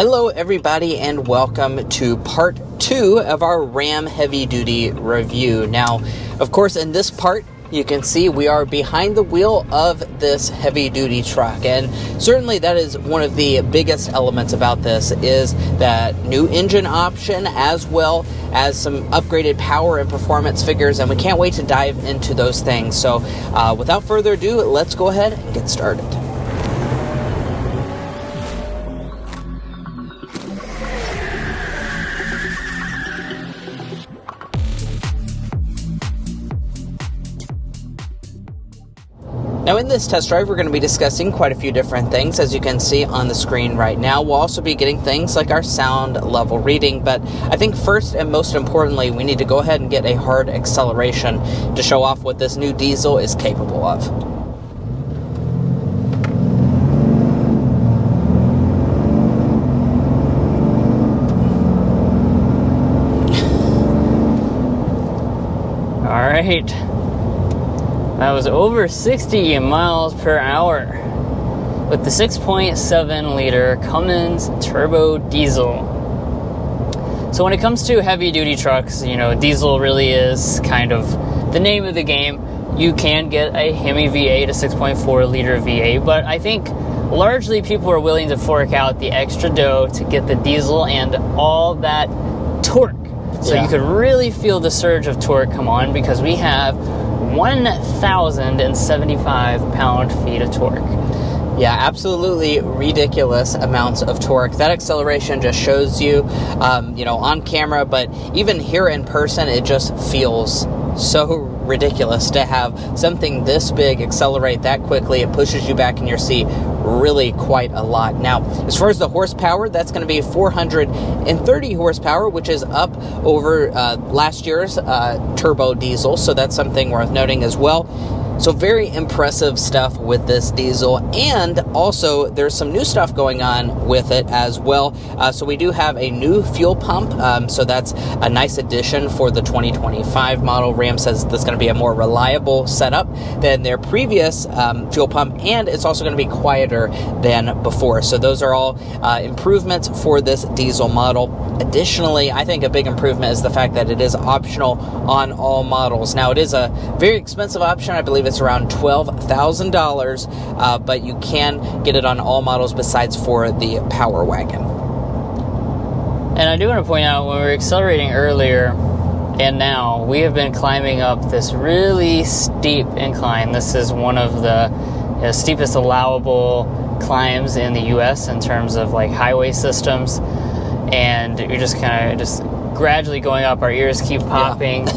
Hello everybody and welcome to part 2 of our Ram heavy duty review. Now, of course, in this part you can see we are behind the wheel of this heavy duty truck, and certainly that is one of the biggest elements about this is that new engine option as well as some upgraded power and performance figures, and we can't wait to dive into those things. So without further ado, let's go ahead and get started. Now in this test drive, we're going to be discussing quite a few different things, as you can see on the screen right now. We'll also be getting things like our sound level reading, but I think first and most importantly, we need to go ahead and get a hard acceleration to show off what this new diesel is capable of. All right. That was over 60 miles per hour with the 6.7 liter Cummins turbo diesel. So when it comes to heavy duty trucks, diesel really is kind of the name of the game. You can get a Hemi V8, a 6.4 liter V8, but I think largely people are willing to fork out the extra dough to get the diesel and all that torque. So you could really feel the surge of torque come on, because we have 1,075 pound-feet of torque. Yeah, absolutely ridiculous amounts of torque. That acceleration just shows you, on camera, but even here in person, it just feels so ridiculous to have something this big accelerate that quickly. It pushes you back in your seat really quite a lot. Now, as far as the horsepower, that's going to be 430 horsepower, which is up over last year's turbo diesel, so that's something worth noting as well. So very impressive stuff with this diesel, and also there's some new stuff going on with it as well. So we do have a new fuel pump, so that's a nice addition for the 2025 model. Ram says that's going to be a more reliable setup than their previous fuel pump, and it's also going to be quieter than before. So those are all improvements for this diesel model. Additionally, I think a big improvement is the fact that it is optional on all models. Now, it is a very expensive option. I believe it's around $12,000, but you can get it on all models besides for the Power Wagon. And I do want to point out, when we were accelerating earlier and now, we have been climbing up this really steep incline. This is one of the steepest allowable climbs in the U.S. in terms of like highway systems, and you're just kind of gradually going up. Our ears keep popping.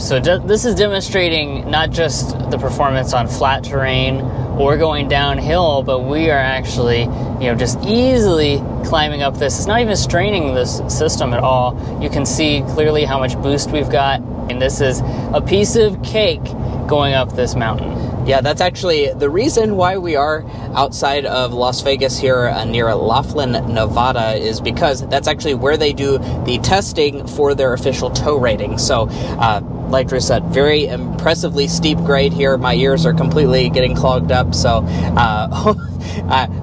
So this is demonstrating not just the performance on flat terrain or going downhill, but we are actually, just easily climbing up this. It's not even straining this system at all. You can see clearly how much boost we've got, and this is a piece of cake going up this mountain. Yeah, that's actually the reason why we are outside of Las Vegas here near Laughlin, Nevada, is because that's actually where they do the testing for their official tow rating. So, like Drew said, very impressively steep grade here. My ears are completely getting clogged up, so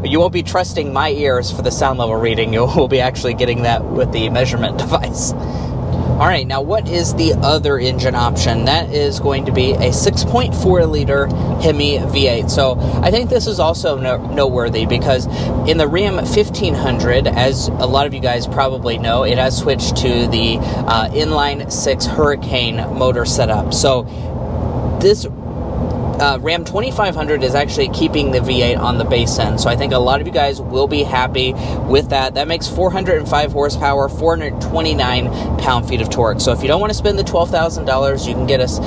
you won't be trusting my ears for the sound level reading. You will be actually getting that with the measurement device. All right, now what is the other engine option? That is going to be a 6.4 liter Hemi V8. So I think this is also noteworthy, because in the Ram 1500, as a lot of you guys probably know, it has switched to the inline 6 Hurricane motor setup. So this Ram 2500 is actually keeping the V8 on the base end, so I think a lot of you guys will be happy with that. That makes 405 horsepower, 429 pound-feet of torque. So if you don't want to spend the $12,000, you can get us,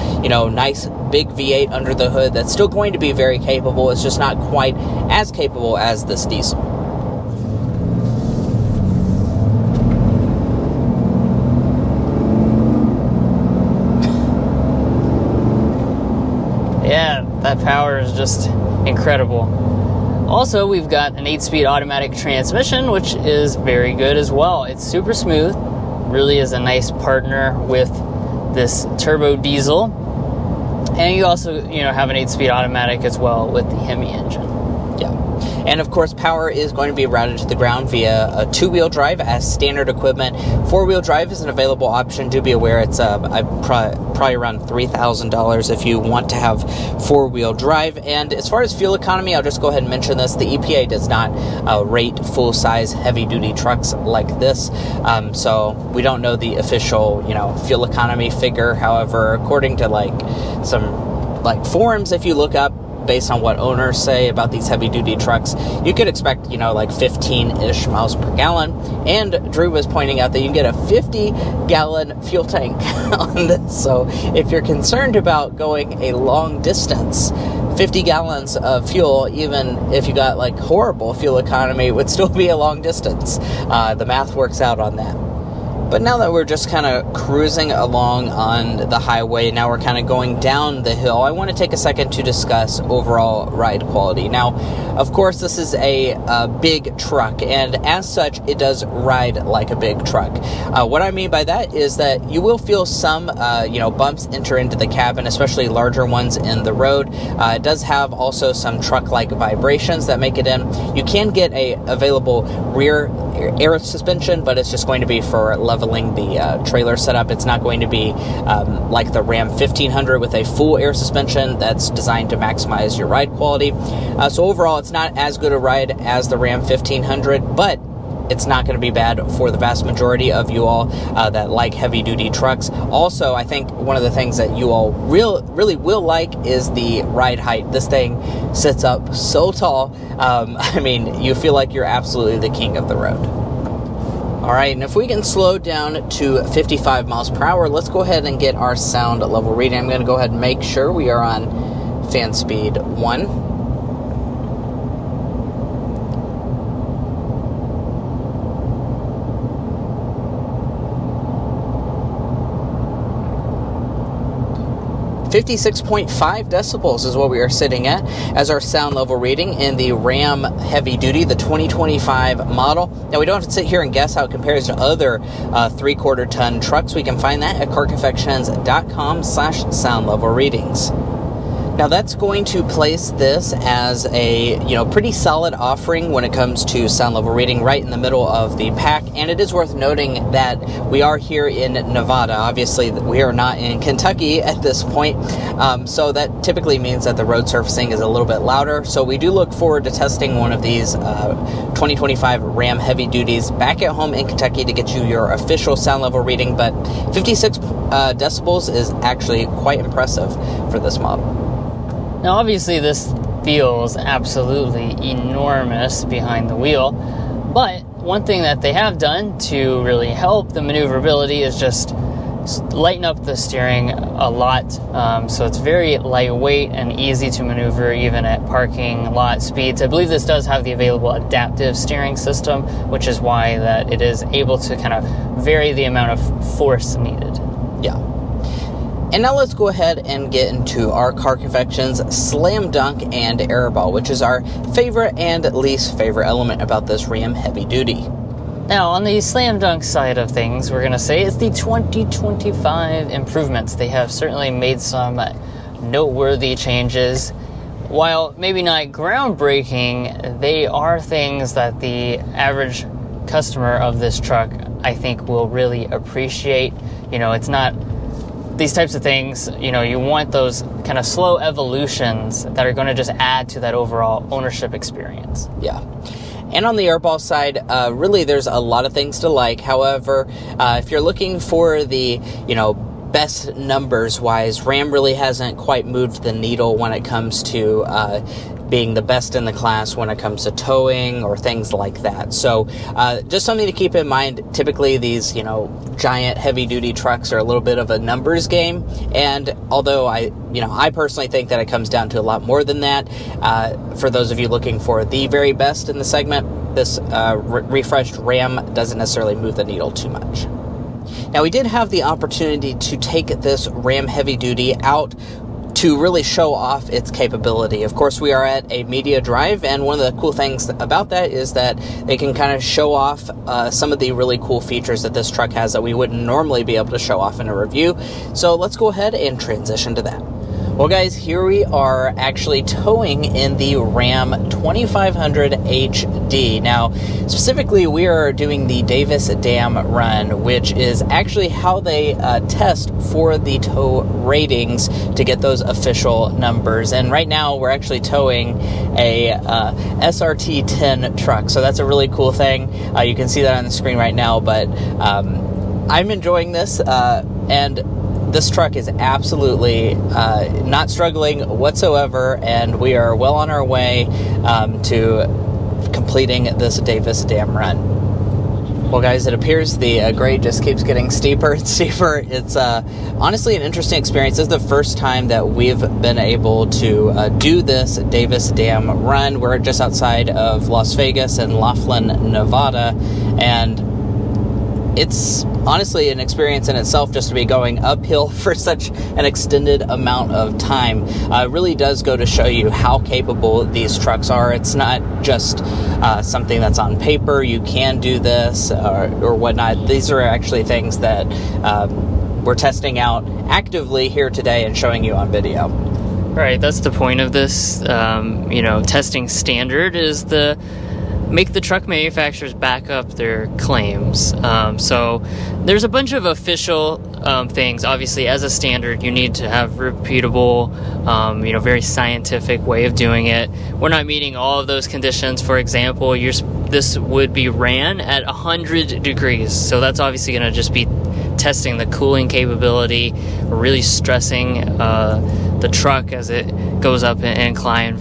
nice big V8 under the hood that's still going to be very capable. It's just not quite as capable as this diesel. Yeah, that power is just incredible. Also, we've got an 8-speed automatic transmission, which is very good as well. It's super smooth, really is a nice partner with this turbo diesel. And you also, have an 8-speed automatic as well with the Hemi engine. Yeah. And of course, power is going to be routed to the ground via a two-wheel drive as standard equipment. Four-wheel drive is an available option. Do be aware it's probably around $3,000 if you want to have four-wheel drive. And as far as fuel economy, I'll just go ahead and mention this. The EPA does not rate full-size heavy-duty trucks like this, so we don't know the official, fuel economy figure. However, according to some forums, if you look up based on what owners say about these heavy-duty trucks, you could expect, 15-ish miles per gallon. And Drew was pointing out that you can get a 50-gallon fuel tank on this. So if you're concerned about going a long distance, 50 gallons of fuel, even if you got horrible fuel economy, would still be a long distance. The math works out on that. But now that we're just kind of cruising along on the highway, now we're kind of going down the hill, I want to take a second to discuss overall ride quality. Now, of course, this is a big truck, and as such, it does ride like a big truck. What I mean by that is that you will feel some, bumps enter into the cabin, especially larger ones in the road. It does have also some truck-like vibrations that make it in. You can get a available rear air suspension, but it's just going to be for leveling the trailer setup. It's not going to be like the Ram 1500 with a full air suspension that's designed to maximize your ride quality. So overall, it's not as good a ride as the Ram 1500, but it's not going to be bad for the vast majority of you all that like heavy-duty trucks. Also, I think one of the things that you all really will like is the ride height. This thing sits up so tall. You feel like you're absolutely the king of the road. All right, and if we can slow down to 55 miles per hour, let's go ahead and get our sound level reading. I'm going to go ahead and make sure we are on fan speed 1. 56.5 decibels is what we are sitting at as our sound level reading in the Ram Heavy Duty, the 2025 model. Now, we don't have to sit here and guess how it compares to other 3/4 ton trucks. We can find that at carconfections.com/sound level readings. Now, that's going to place this as a, pretty solid offering when it comes to sound level reading, right in the middle of the pack. And it is worth noting that we are here in Nevada. Obviously, we are not in Kentucky at this point. So that typically means that the road surfacing is a little bit louder. So we do look forward to testing one of these 2025 Ram Heavy Duties back at home in Kentucky to get you your official sound level reading. But 56 decibels is actually quite impressive for this model. Now, obviously, this feels absolutely enormous behind the wheel, but one thing that they have done to really help the maneuverability is just lighten up the steering a lot, so it's very lightweight and easy to maneuver even at parking lot speeds. I believe this does have the available adaptive steering system, which is why that it is able to kind of vary the amount of force needed. Yeah. And now let's go ahead and get into our Car Confections Slam Dunk and Airball, which is our favorite and least favorite element about this Ram Heavy Duty. Now, on the Slam Dunk side of things, we're going to say it's the 2025 improvements. They have certainly made some noteworthy changes. While maybe not groundbreaking, they are things that the average customer of this truck, I think, will really appreciate. It's not these types of things, you want those kind of slow evolutions that are going to just add to that overall ownership experience. Yeah. And on the airball side, really there's a lot of things to like. However, if you're looking for the, best numbers-wise, Ram really hasn't quite moved the needle when it comes to being the best in the class when it comes to towing or things like that. So just something to keep in mind. Typically these, giant heavy-duty trucks are a little bit of a numbers game. And although I personally think that it comes down to a lot more than that, for those of you looking for the very best in the segment, this refreshed Ram doesn't necessarily move the needle too much. Now, we did have the opportunity to take this Ram Heavy Duty out to really show off its capability. Of course, we are at a media drive, and one of the cool things about that is that they can kind of show off some of the really cool features that this truck has that we wouldn't normally be able to show off in a review. So let's go ahead and transition to that. Well, guys, here we are actually towing in the Ram 2500 HD. Now, specifically, we are doing the Davis Dam run, which is actually how they test for the tow ratings to get those official numbers. And right now, we're actually towing a SRT10 truck, so that's a really cool thing. You can see that on the screen right now, but I'm enjoying this, and this truck is absolutely not struggling whatsoever, and we are well on our way to completing this Davis Dam run. Well, guys, it appears the grade just keeps getting steeper and steeper. It's honestly an interesting experience. This is the first time that we've been able to do this Davis Dam run. We're just outside of Las Vegas in Laughlin, Nevada, and it's honestly an experience in itself just to be going uphill for such an extended amount of time. It really does go to show you how capable these trucks are. It's not just something that's on paper. You can do this or whatnot. These are actually things that we're testing out actively here today and showing you on video. Right, that's the point of this. Testing standard is make the truck manufacturers back up their claims. So there's a bunch of official things. Obviously, as a standard, you need to have reputable, very scientific way of doing it. We're not meeting all of those conditions. For example, this would be ran at 100 degrees. So that's obviously going to just be testing the cooling capability, really stressing the truck as it goes up an incline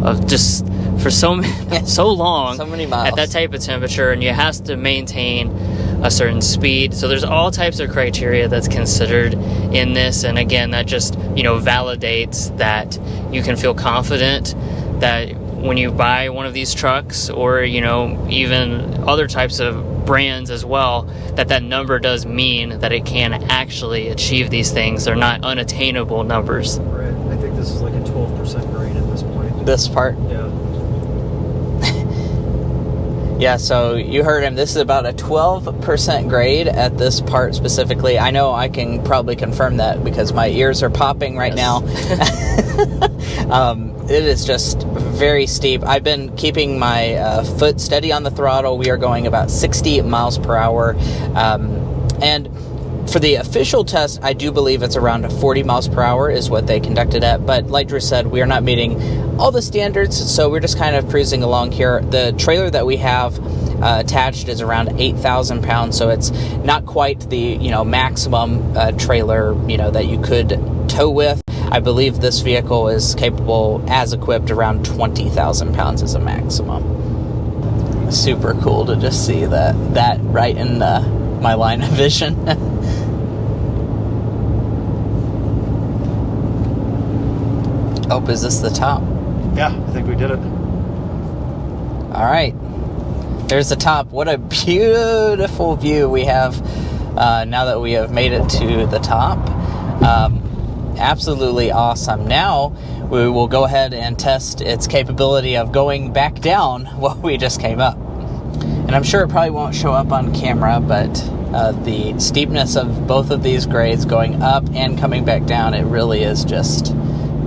of just for so long, so many miles at that type of temperature, and you have to maintain a certain speed. So there's all types of criteria that's considered in this, and again, that just validates that you can feel confident that when you buy one of these trucks, or even other types of brands as well, that number does mean that it can actually achieve these things. They're not unattainable numbers. Right. I think this is like a 12% grade at this point. This part? Yeah. Yeah, so you heard him. This is about a 12% grade at this part specifically. I know I can probably confirm that because my ears are popping right now. It is just very steep. I've been keeping my foot steady on the throttle. We are going about 60 miles per hour. And for the official test, I do believe it's around 40 miles per hour is what they conducted at. But like Drew said, we are not meeting all the standards, so we're just kind of cruising along here. The trailer that we have attached is around 8,000 pounds, so it's not quite the maximum trailer that you could tow with. I believe this vehicle is capable, as equipped, around 20,000 pounds as a maximum. Super cool to just see that right in my line of vision. Oh, is this the top? Yeah, I think we did it. All right. There's the top. What a beautiful view we have now that we have made it to the top. Absolutely awesome. Now we will go ahead and test its capability of going back down while we just came up. And I'm sure it probably won't show up on camera, but the steepness of both of these grades going up and coming back down, it really is just...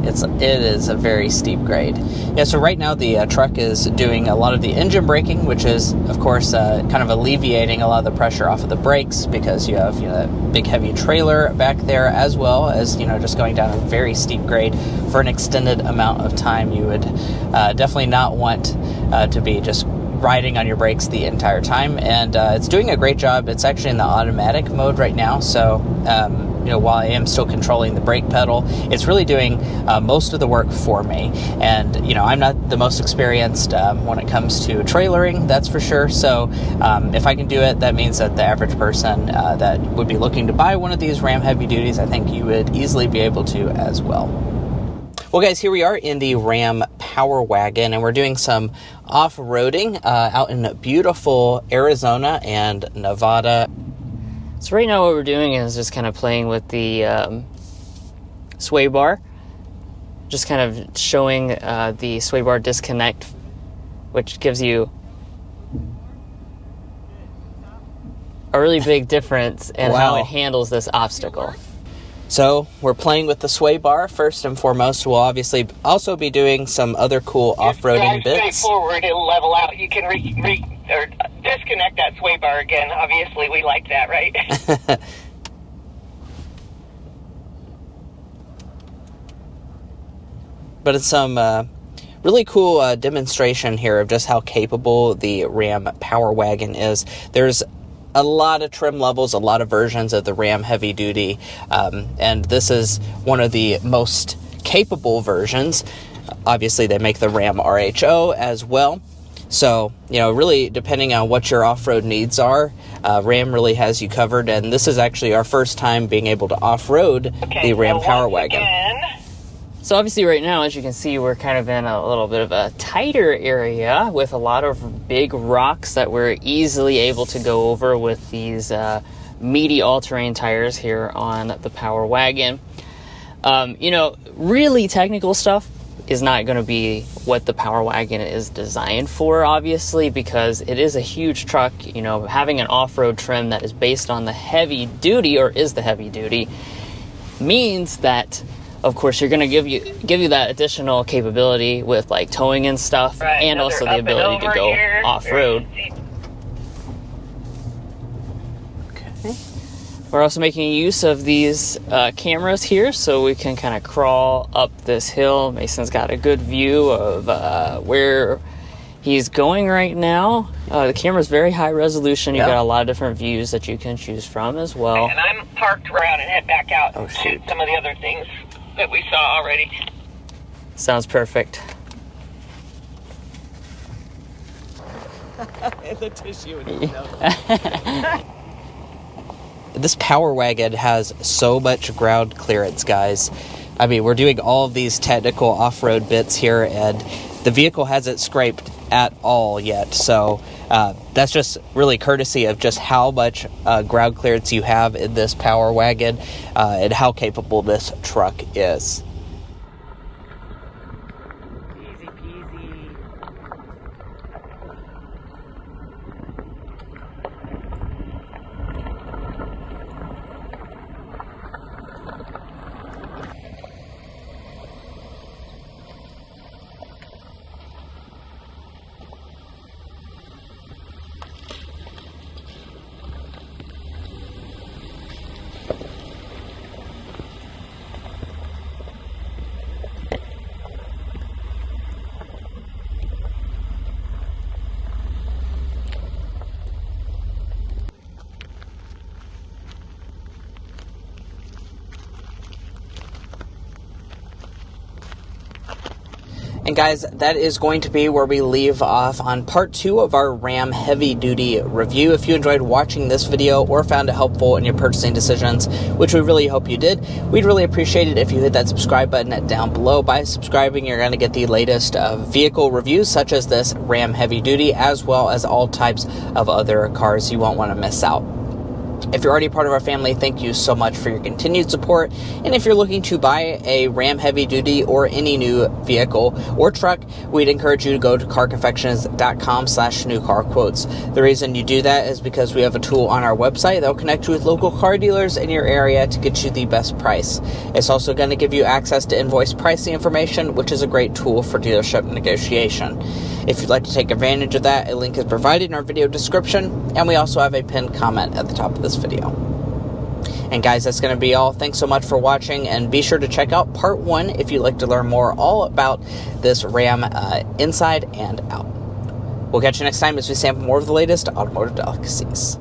It is a very steep grade. Yeah, so right now the truck is doing a lot of the engine braking, which is, of course, kind of alleviating a lot of the pressure off of the brakes because you have that big heavy trailer back there, as well as just going down a very steep grade for an extended amount of time. You would definitely not want to be just riding on your brakes the entire time, and it's doing a great job. It's actually in the automatic mode right now, so while I am still controlling the brake pedal, it's really doing most of the work for me. And I'm not the most experienced when it comes to trailering, that's for sure. So if I can do it, that means that the average person that would be looking to buy one of these Ram heavy duties, I think you would easily be able to as well. Well, guys, here we are in the Ram Power Wagon, and we're doing some off-roading out in beautiful Arizona and Nevada. So right now what we're doing is just kind of playing with the sway bar, just kind of showing the sway bar disconnect, which gives you a really big difference in how it handles this obstacle. So we're playing with the sway bar first and foremost. We'll obviously also be doing some other cool off-roading bits. Straightforward, it'll level out. You can or disconnect that sway bar again. Obviously, we like that, right? But it's some really cool demonstration here of just how capable the Ram Power Wagon is. There's a lot of trim levels, a lot of versions of the Ram Heavy Duty, and this is one of the most capable versions. Obviously, they make the Ram RHO as well. So, really depending on what your off-road needs are, Ram really has you covered, and this is actually our first time being able to off-road the Ram Power Wagon. So obviously right now, as you can see, we're kind of in a little bit of a tighter area with a lot of big rocks that we're easily able to go over with these meaty all-terrain tires here on the Power Wagon. Really technical stuff is not going to be what the Power Wagon is designed for, obviously, because it is a huge truck. Having an off-road trim that is based on the heavy duty, or is the heavy duty, means that of course, you're going to give you that additional capability with like towing and stuff, right, and also the ability to go off-road. Okay. We're also making use of these cameras here, so we can kind of crawl up this hill. Mason's got a good view of where he's going right now. The camera's very high resolution. You've got a lot of different views that you can choose from as well. And I'm parked around and head back out to some of the other things that we saw already. Sounds perfect. And the tissue in his nose. This Power Wagon has so much ground clearance, guys. I mean, we're doing all of these technical off-road bits here, and the vehicle hasn't scraped at all yet. So that's just really courtesy of just how much ground clearance you have in this Power Wagon and how capable this truck is. Easy peasy. And guys, that is going to be where we leave off on part 2 of our Ram Heavy Duty review. If you enjoyed watching this video or found it helpful in your purchasing decisions, which we really hope you did, we'd really appreciate it if you hit that subscribe button down below. By subscribing, you're going to get the latest vehicle reviews, such as this Ram Heavy Duty, as well as all types of other cars you won't want to miss out. If you're already part of our family, thank you so much for your continued support. And if you're looking to buy a Ram Heavy Duty or any new vehicle or truck, we'd encourage you to go to carconfections.com/newcarquotes. The reason you do that is because we have a tool on our website that will connect you with local car dealers in your area to get you the best price. It's also going to give you access to invoice pricing information, which is a great tool for dealership negotiation. If you'd like to take advantage of that, a link is provided in our video description, and we also have a pinned comment at the top of this video. And guys, that's going to be all. Thanks so much for watching, and be sure to check out part 1 if you'd like to learn more all about this Ram inside and out. We'll catch you next time as we sample more of the latest automotive delicacies.